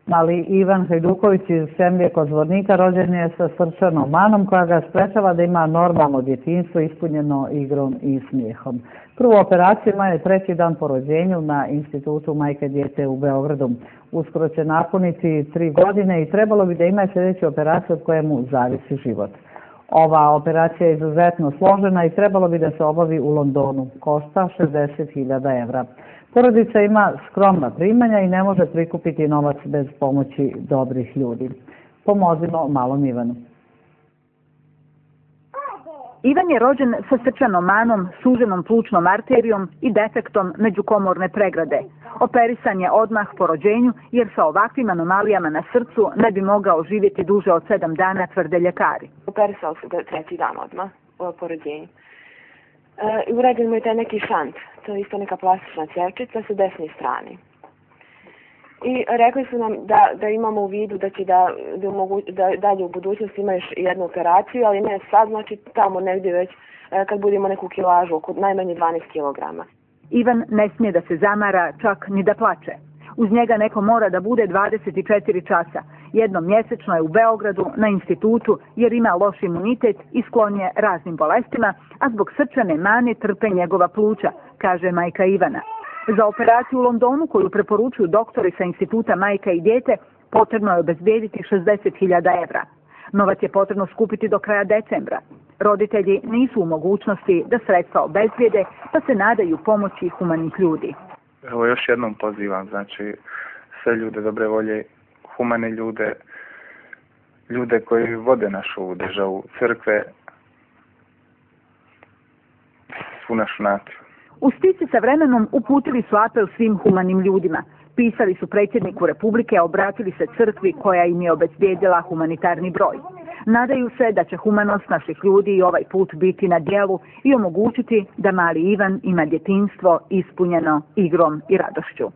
Mali Ivan Hajduković iz Semlje kod Zvornika rođen je sa srčanom manom koja ga sprečava da ima normalno djetinjstvo ispunjeno igrom i smijehom. Prvu operaciju ima je 3. dan po rođenju na Institutu Majke i dijete u Beogradu. Uskoro će napuniti 3 godine i trebalo bi da ima sljedeću operaciju od koje mu zavisi život. Ova operacija je izuzetno složena i trebalo bi da se obavi u Londonu. Košta 60.000 evra. Porodica ima skromna primanja i ne može prikupiti novac bez pomoći dobrih ljudi. Pomozimo malom Ivanu. Ivan je rođen sa srčanom manom, suženom plućnom arterijom i defektom međukomorne pregrade. Operisan je odmah po rođenju jer sa ovakvim anomalijama na srcu ne bi mogao živjeti duže od 7 dana, tvrde ljekari. Operisao se 3. dan odmah po rođenju. Urađen mu je taj neki šant, to je isto neka plastična cjevčica sa desne strane. I rekli su nam da imamo u vidu da će da dalje u budućnosti ima još jednu operaciju, ali ne sad, znači tamo negdje već kad budemo neku kilažu, oko najmanje 12 kilograma. Ivan ne smije da se zamara, čak ni da plače. Uz njega neko mora da bude 24 časa. Jednom mjesečno je u Beogradu na institutu jer ima loš imunitet i sklon je raznim bolestima, a zbog srčane mane trpe njegova pluća, kaže majka Ivana. Za operaciju u Londonu, koju preporučuju doktori sa Instituta Majka i dijete, potrebno je obezbijediti 60.000 evra. Novac je potrebno skupiti do kraja decembra. Roditelji nisu u mogućnosti da sredstva obezbijede, pa se nadaju pomoći humanih ljudi. Evo još jednom pozivam, znači sve ljude dobre volje, humane ljude, ljude koji vode našu državu, crkve, svu našu naciju. U stisci sa vremenom uputili su apel svim humanim ljudima. Pisali su predsjedniku Republike, obratili se crkvi koja im je obezbijedila humanitarni broj. Nadaju se da će humanost naših ljudi i ovaj put biti na djelu i omogućiti da mali Ivan ima djetinjstvo ispunjeno igrom i radošću.